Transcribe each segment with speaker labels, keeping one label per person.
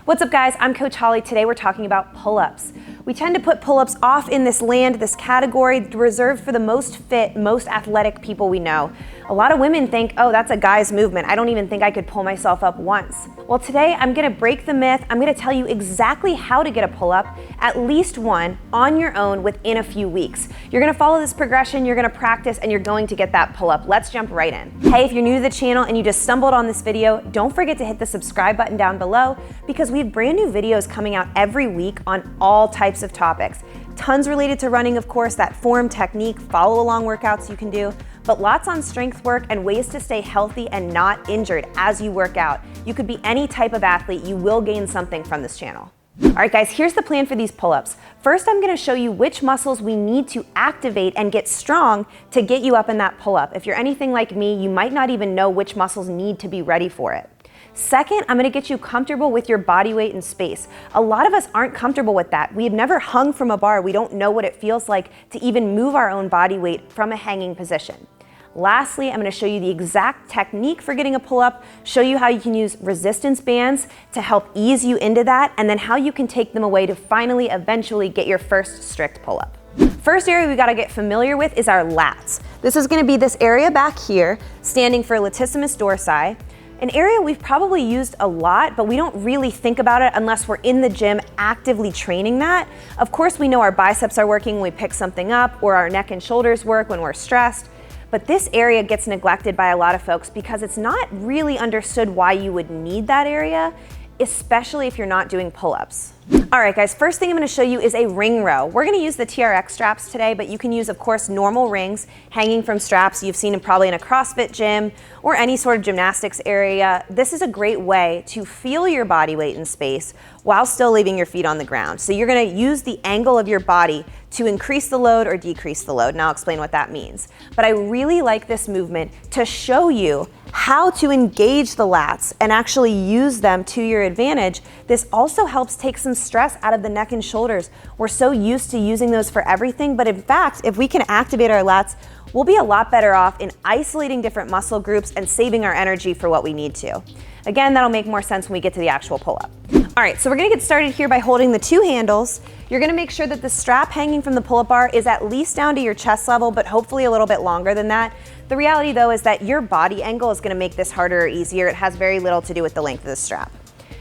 Speaker 1: What's up guys, I'm Coach Holly. Today we're talking about pull-ups. We tend to put pull-ups off in this category reserved for the most fit, most athletic people we know. A lot of women think, oh, that's a guy's movement. I don't even think I could pull myself up once. Well, today I'm gonna break the myth. I'm gonna tell you exactly how to get a pull-up, at least one, on your own within a few weeks. You're gonna follow this progression, you're gonna practice, and you're going to get that pull-up. Let's jump right in. Hey, if you're new to the channel and you just stumbled on this video, don't forget to hit the subscribe button down below because we have brand new videos coming out every week on all types of topics. Tons related to running, of course, that form, technique, follow along workouts you can do, but lots on strength work and ways to stay healthy and not injured as you work out. You could be any type of athlete, you will gain something from this channel. All right guys, here's the plan for these pull-ups. First, I'm gonna show you which muscles we need to activate and get strong to get you up in that pull-up. If you're anything like me, you might not even know which muscles need to be ready for it. Second, I'm gonna get you comfortable with your body weight in space. A lot of us aren't comfortable with that. We've never hung from a bar. We don't know what it feels like to even move our own body weight from a hanging position. Lastly, I'm gonna show you the exact technique for getting a pull-up, show you how you can use resistance bands to help ease you into that, and then how you can take them away to finally, eventually get your first strict pull-up. First area we gotta get familiar with is our lats. This is gonna be this area back here, standing for latissimus dorsi, an area we've probably used a lot, but we don't really think about it unless we're in the gym actively training that. Of course, we know our biceps are working when we pick something up, or our neck and shoulders work when we're stressed. But this area gets neglected by a lot of folks because it's not really understood why you would need that area, especially if you're not doing pull-ups. All right guys, first thing I'm gonna show you is a ring row. We're gonna use the TRX straps today, but you can use, of course, normal rings hanging from straps you've seen probably in a CrossFit gym or any sort of gymnastics area. This is a great way to feel your body weight in space while still leaving your feet on the ground. So you're gonna use the angle of your body to increase the load or decrease the load, and I'll explain what that means. But I really like this movement to show you how to engage the lats and actually use them to your advantage. This also helps take some stress out of the neck and shoulders. We're so used to using those for everything, but in fact, if we can activate our lats, we'll be a lot better off in isolating different muscle groups and saving our energy for what we need to. Again, that'll make more sense when we get to the actual pull-up. All right, so we're gonna get started here by holding the two handles. You're gonna make sure that the strap hanging from the pull-up bar is at least down to your chest level, but hopefully a little bit longer than that. The reality though is that your body angle is gonna make this harder or easier. It has very little to do with the length of the strap.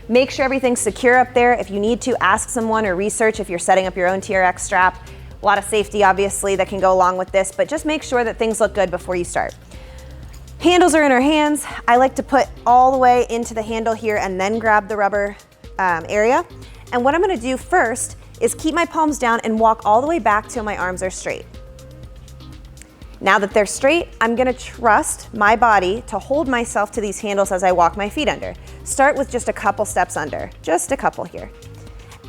Speaker 1: Make sure everything's secure up there. If you need to, ask someone or research if you're setting up your own TRX strap. A lot of safety obviously that can go along with this, but just make sure that things look good before you start. Handles are in our hands. I like to put all the way into the handle here and then grab the rubber area. And what I'm gonna do first is keep my palms down and walk all the way back till my arms are straight. Now that they're straight, I'm gonna trust my body to hold myself to these handles as I walk my feet under. Start with just a couple steps under, just a couple here.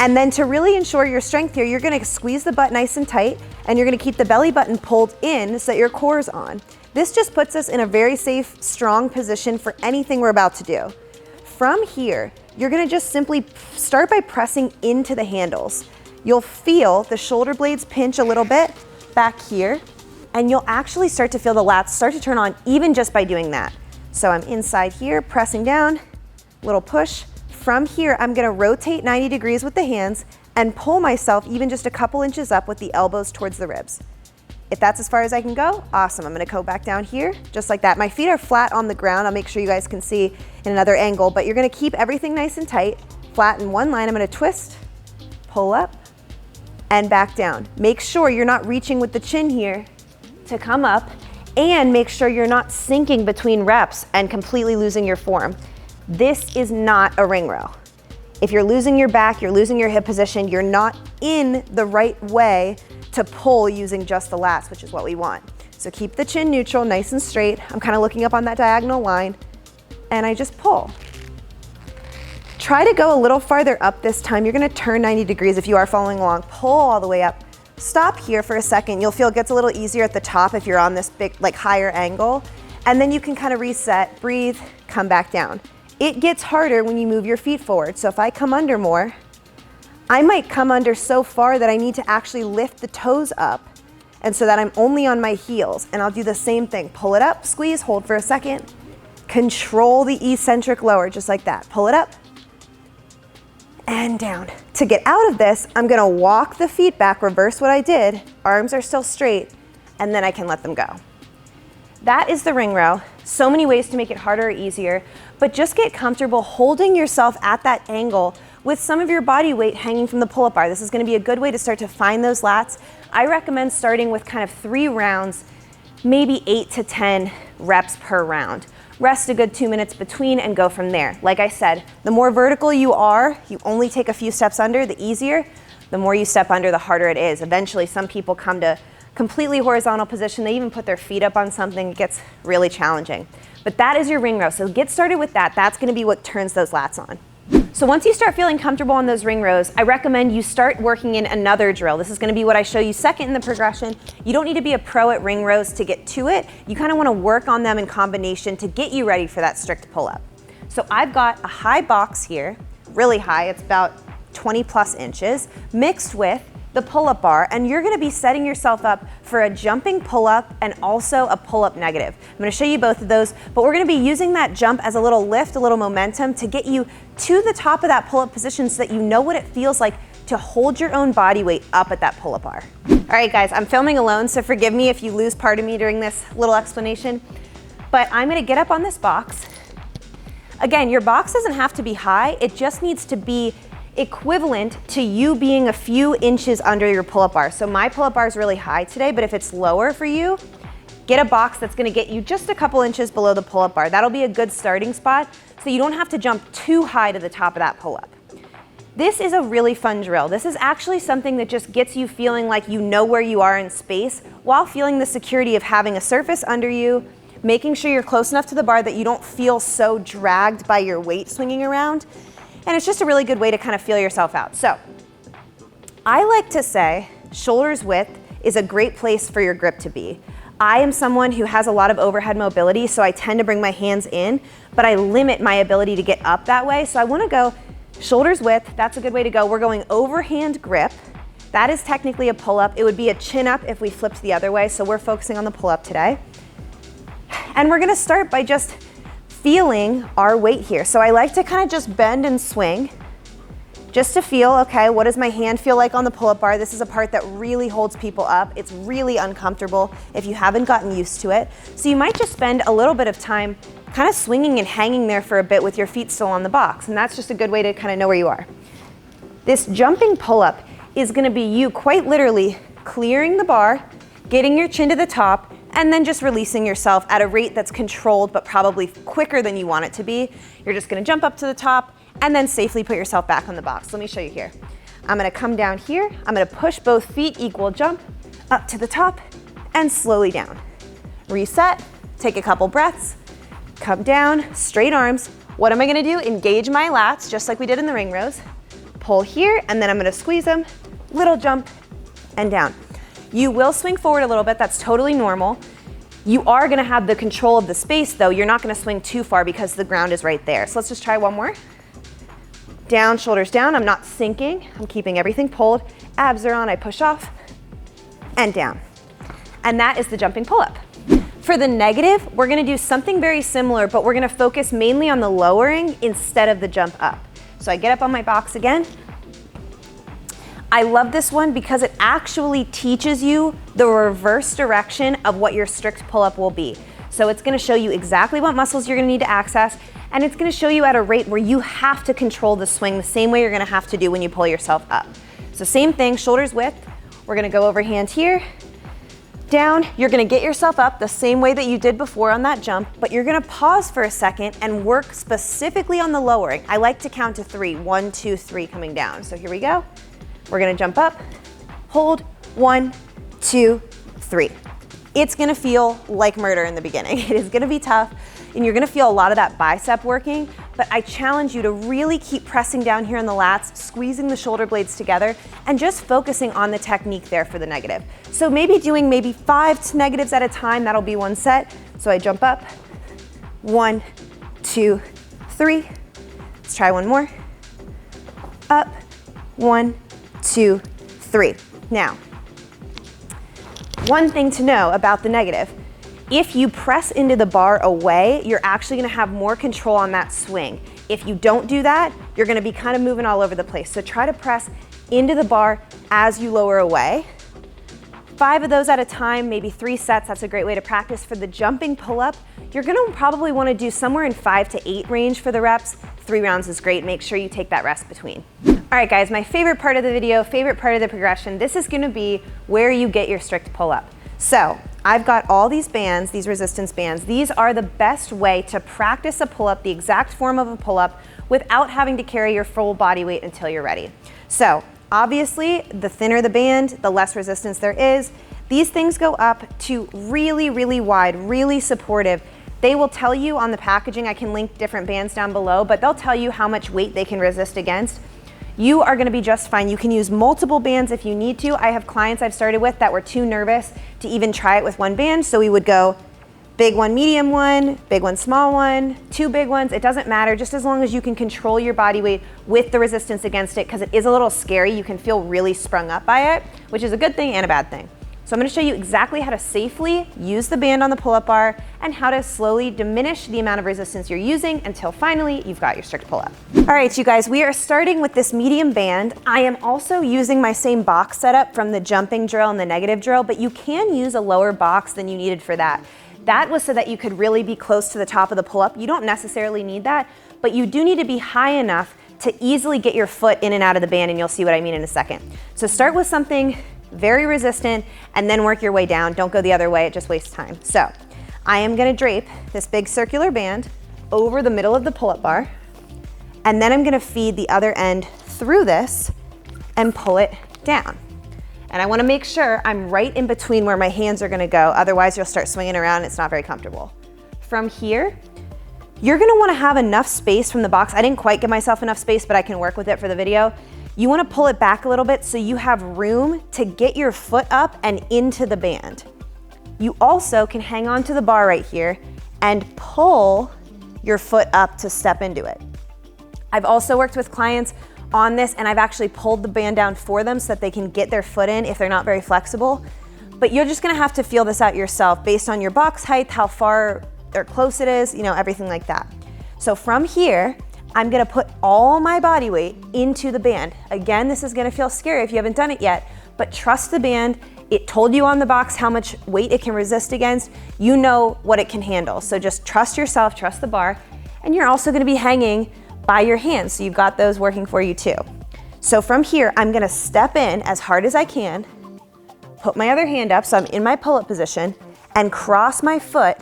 Speaker 1: And then to really ensure your strength here, you're gonna squeeze the butt nice and tight, and you're gonna keep the belly button pulled in so that your core's on. This just puts us in a very safe, strong position for anything we're about to do. From here, you're gonna just simply start by pressing into the handles. You'll feel the shoulder blades pinch a little bit back here, and you'll actually start to feel the lats start to turn on even just by doing that. So I'm inside here, pressing down, little push. From here, I'm gonna rotate 90 degrees with the hands and pull myself even just a couple inches up with the elbows towards the ribs. If that's as far as I can go, awesome. I'm gonna go back down here, just like that. My feet are flat on the ground. I'll make sure you guys can see in another angle, but you're gonna keep everything nice and tight, flat in one line. I'm gonna twist, pull up, and back down. Make sure you're not reaching with the chin here to come up, and make sure you're not sinking between reps and completely losing your form. This is not a ring row. If you're losing your back, you're losing your hip position, you're not in the right way to pull using just the lats, which is what we want. So keep the chin neutral, nice and straight. I'm kind of looking up on that diagonal line, and I just pull. Try to go a little farther up this time. You're gonna turn 90 degrees if you are following along. Pull all the way up. Stop here for a second. You'll feel it gets a little easier at the top if you're on this big, like higher angle. And then you can kind of reset, breathe, come back down. It gets harder when you move your feet forward. So if I come under more, I might come under so far that I need to actually lift the toes up, and so that I'm only on my heels. And I'll do the same thing. Pull it up, squeeze, hold for a second. Control the eccentric lower, just like that. Pull it up, and down. To get out of this, I'm gonna walk the feet back, reverse what I did, arms are still straight, and then I can let them go. That is the ring row. So many ways to make it harder or easier, but just get comfortable holding yourself at that angle with some of your body weight hanging from the pull-up bar. This is gonna be a good way to start to find those lats. I recommend starting with kind of 3 rounds, maybe 8 to 10 reps per round. Rest a good 2 minutes between and go from there. Like I said, the more vertical you are, you only take a few steps under, the easier. The more you step under, the harder it is. Eventually, some people come to completely horizontal position. They even put their feet up on something. It gets really challenging. But that is your ring row. So get started with that. That's gonna be what turns those lats on. So once you start feeling comfortable on those ring rows, I recommend you start working in another drill. This is gonna be what I show you second in the progression. You don't need to be a pro at ring rows to get to it. You kind of wanna work on them in combination to get you ready for that strict pull-up. So I've got a high box here, really high, it's about 20 plus inches, mixed with the pull-up bar, and you're gonna be setting yourself up for a jumping pull-up and also a pull-up negative. I'm gonna show you both of those, but we're gonna be using that jump as a little lift, a little momentum to get you to the top of that pull-up position so that you know what it feels like to hold your own body weight up at that pull-up bar. All right, guys, I'm filming alone, so forgive me if you lose part of me during this little explanation, but I'm gonna get up on this box. Again, your box doesn't have to be high, it just needs to be equivalent to you being a few inches under your pull-up bar. So my pull-up bar is really high today, but if it's lower for you, get a box that's gonna get you just a couple inches below the pull-up bar. That'll be a good starting spot, so you don't have to jump too high to the top of that pull-up. This is a really fun drill. This is actually something that just gets you feeling like you know where you are in space while feeling the security of having a surface under you, making sure you're close enough to the bar that you don't feel so dragged by your weight swinging around. And it's just a really good way to kind of feel yourself out. So I like to say shoulders width is a great place for your grip to be. I am someone who has a lot of overhead mobility, so I tend to bring my hands in, but I limit my ability to get up that way. So I wanna go shoulders width, that's a good way to go. We're going overhand grip. That is technically a pull-up. It would be a chin up if we flipped the other way, so we're focusing on the pull-up today. And we're gonna start by just feeling our weight here. So I like to kind of just bend and swing just to feel, okay, what does my hand feel like on the pull-up bar? This is a part that really holds people up. It's really uncomfortable if you haven't gotten used to it. So you might just spend a little bit of time kind of swinging and hanging there for a bit with your feet still on the box. And that's just a good way to kind of know where you are. This jumping pull-up is gonna be you quite literally clearing the bar, getting your chin to the top, and then just releasing yourself at a rate that's controlled but probably quicker than you want it to be. You're just gonna jump up to the top and then safely put yourself back on the box. Let me show you here. I'm gonna come down here, I'm gonna push both feet, equal jump, up to the top and slowly down. Reset, take a couple breaths, come down, straight arms. What am I gonna do? Engage my lats, just like we did in the ring rows. Pull here, and then I'm gonna squeeze them, little jump, and down. You will swing forward a little bit, that's totally normal. You are gonna have the control of the space though. You're not gonna swing too far because the ground is right there. So let's just try one more. Down, shoulders down, I'm not sinking. I'm keeping everything pulled. Abs are on, I push off, and down. And that is the jumping pull-up. For the negative, we're gonna do something very similar, but we're gonna focus mainly on the lowering instead of the jump up. So I get up on my box again. I love this one because it actually teaches you the reverse direction of what your strict pull-up will be. So it's gonna show you exactly what muscles you're gonna need to access, and it's gonna show you at a rate where you have to control the swing the same way you're gonna have to do when you pull yourself up. So same thing, shoulders width. We're gonna go overhand here, down. You're gonna get yourself up the same way that you did before on that jump, but you're gonna pause for a second and work specifically on the lowering. I like to count to 3, 1, 2, 3 coming down. So here we go. We're gonna jump up, hold, 1, 2, 3. It's gonna feel like murder in the beginning. It is gonna be tough, and you're gonna feel a lot of that bicep working, but I challenge you to really keep pressing down here on the lats, squeezing the shoulder blades together, and just focusing on the technique there for the negative. So maybe doing 5 negatives at a time, that'll be one set. So I jump up, 1, 2, 3. Let's try one more. Up, 1, 2, 3. Now, one thing to know about the negative, if you press into the bar away, you're actually gonna have more control on that swing. If you don't do that, you're gonna be kind of moving all over the place. So try to press into the bar as you lower away. 5 of those at a time, maybe 3 sets. That's a great way to practice. For the jumping pull-up, you're gonna probably wanna do somewhere in 5 to 8 range for the reps. 3 rounds is great. Make sure you take that rest between. All right, guys, my favorite part of the video, favorite part of the progression, this is gonna be where you get your strict pull-up. So I've got all these bands, these resistance bands. These are the best way to practice a pull-up, the exact form of a pull-up, without having to carry your full body weight until you're ready. So obviously, the thinner the band, the less resistance there is. These things go up to really, really wide, really supportive. They will tell you on the packaging, I can link different bands down below, but they'll tell you how much weight they can resist against. You are gonna be just fine. You can use multiple bands if you need to. I have clients I've started with that were too nervous to even try it with one band, so we would go big one, medium one, big one, small one, 2 big ones. It doesn't matter, just as long as you can control your body weight with the resistance against it, because it is a little scary. You can feel really sprung up by it, which is a good thing and a bad thing. So I'm gonna show you exactly how to safely use the band on the pull-up bar and how to slowly diminish the amount of resistance you're using until finally you've got your strict pull-up. All right, you guys, we are starting with this medium band. I am also using my same box setup from the jumping drill and the negative drill, but you can use a lower box than you needed for that. That was so that you could really be close to the top of the pull-up. You don't necessarily need that, but you do need to be high enough to easily get your foot in and out of the band, and you'll see what I mean in a second. So start with something very resistant and then work your way down. Don't go the other way, it just wastes time. So I am gonna drape this big circular band over the middle of the pull-up bar, and then I'm gonna feed the other end through this and pull it down. And I wanna make sure I'm right in between where my hands are gonna go, otherwise you'll start swinging around, it's not very comfortable. From here, you're gonna wanna have enough space from the box. I didn't quite give myself enough space, but I can work with it for the video. You wanna pull it back a little bit so you have room to get your foot up and into the band. You also can hang on to the bar right here and pull your foot up to step into it. I've also worked with clients on this, and I've actually pulled the band down for them so that they can get their foot in if they're not very flexible. But you're just gonna have to feel this out yourself based on your box height, how far or close it is, you know, everything like that. So from here, I'm gonna put all my body weight into the band. Again, this is gonna feel scary if you haven't done it yet, but trust the band. It told you on the box how much weight it can resist against. You know what it can handle. So just trust yourself, trust the bar, and you're also gonna be hanging by your hands, so you've got those working for you too. So from here, I'm gonna step in as hard as I can, put my other hand up so I'm in my pull-up position, and cross my foot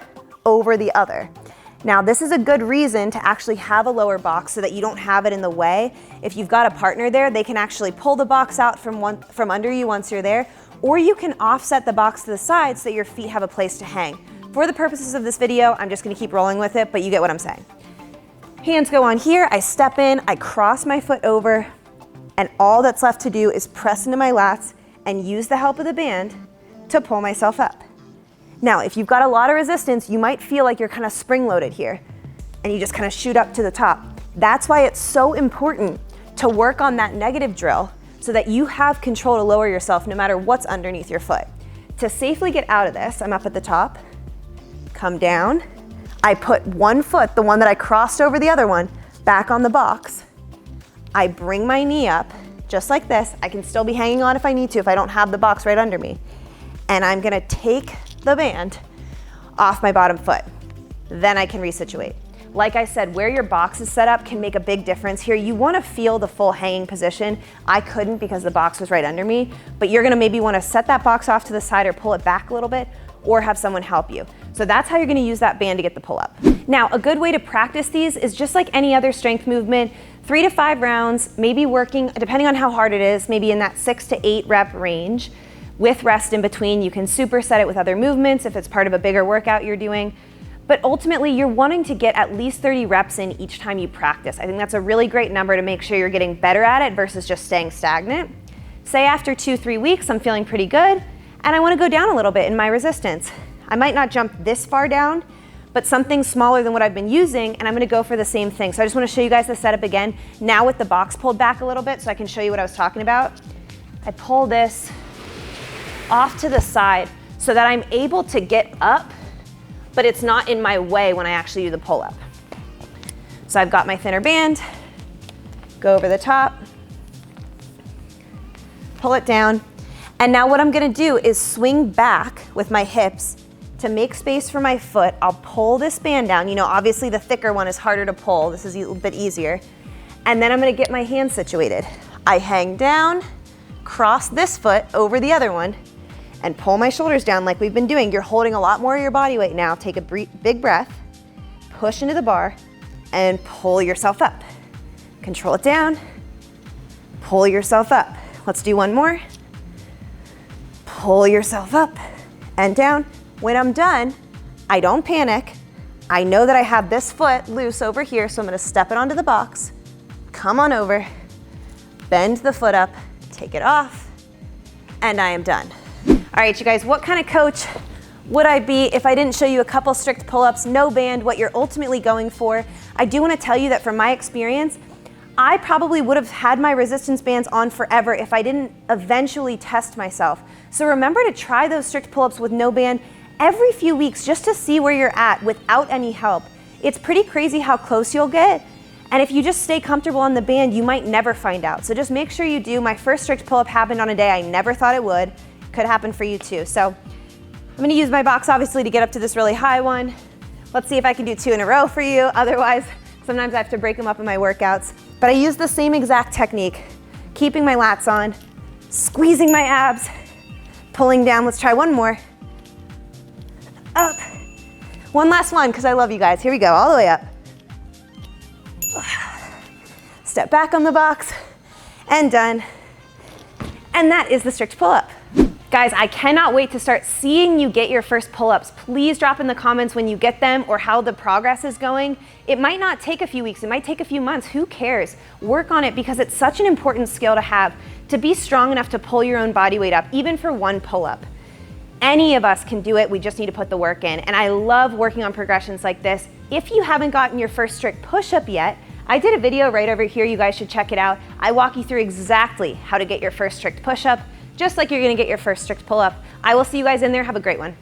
Speaker 1: over the other. Now, this is a good reason to actually have a lower box so that you don't have it in the way. If you've got a partner there, they can actually pull the box out from under you once you're there, or you can offset the box to the side so that your feet have a place to hang. For the purposes of this video, I'm just gonna keep rolling with it, but you get what I'm saying. Hands go on here, I step in, I cross my foot over, and all that's left to do is press into my lats and use the help of the band to pull myself up. Now, if you've got a lot of resistance, you might feel like you're kind of spring-loaded here, and you just kind of shoot up to the top. That's why it's so important to work on that negative drill so that you have control to lower yourself no matter what's underneath your foot. To safely get out of this, I'm up at the top, come down, I put one foot, the one that I crossed over the other one, back on the box. I bring my knee up, just like this. I can still be hanging on if I need to, if I don't have the box right under me. And I'm gonna take the band off my bottom foot. Then I can resituate. Like I said, where your box is set up can make a big difference here. You wanna feel the full hanging position. I couldn't because the box was right under me, but you're gonna maybe wanna set that box off to the side or pull it back a little bit, or have someone help you. So that's how you're gonna use that band to get the pull up. Now, a good way to practice these is just like any other strength movement, 3 to 5 rounds, maybe working, depending on how hard it is, maybe in that 6 to 8 rep range. With rest in between. You can superset it with other movements if it's part of a bigger workout you're doing. But ultimately, you're wanting to get at least 30 reps in each time you practice. I think that's a really great number to make sure you're getting better at it versus just staying stagnant. Say after 2-3 weeks, I'm feeling pretty good, and I wanna go down a little bit in my resistance. I might not jump this far down, but something smaller than what I've been using, and I'm gonna go for the same thing. So I just wanna show you guys the setup again, now with the box pulled back a little bit so I can show you what I was talking about. I pull this off to the side so that I'm able to get up, but it's not in my way when I actually do the pull-up. So I've got my thinner band, Go over the top, pull it down. And now what I'm gonna do is swing back with my hips to make space for my foot. I'll pull this band down. You know, obviously the thicker one is harder to pull. This is a little bit easier. And then I'm gonna get my hands situated. I hang down, cross this foot over the other one, and pull my shoulders down like we've been doing. You're holding a lot more of your body weight now. Take a big breath, push into the bar, and pull yourself up. Control it down, pull yourself up. Let's do one more. Pull yourself up and down. When I'm done, I don't panic. I know that I have this foot loose over here, so I'm gonna step it onto the box, come on over, bend the foot up, take it off, and I am done. All right, you guys, what kind of coach would I be if I didn't show you a couple strict pull-ups, no band, what you're ultimately going for? I do wanna tell you that from my experience, I probably would have had my resistance bands on forever if I didn't eventually test myself. So remember to try those strict pull-ups with no band every few weeks just to see where you're at without any help. It's pretty crazy how close you'll get. And if you just stay comfortable on the band, you might never find out. So just make sure you do. My first strict pull-up happened on a day I never thought it would. Could happen for you too. So I'm gonna use my box obviously to get up to this really high one. Let's see if I can do 2 in a row for you. Otherwise, sometimes I have to break them up in my workouts. But I use the same exact technique, keeping my lats on, squeezing my abs, pulling down. Let's try one more. Up. One last one, because I love you guys. Here we go, all the way up. Step back on the box, and done. And that is the strict pull-up. Guys, I cannot wait to start seeing you get your first pull-ups. Please drop in the comments when you get them or how the progress is going. It might not take a few weeks, it might take a few months, who cares? Work on it because it's such an important skill to have, to be strong enough to pull your own body weight up, even for one pull-up. Any of us can do it, we just need to put the work in. And I love working on progressions like this. If you haven't gotten your first strict push-up yet, I did a video right over here, you guys should check it out. I walk you through exactly how to get your first strict push-up, just like you're gonna get your first strict pull-up. I will see you guys in there, have a great one.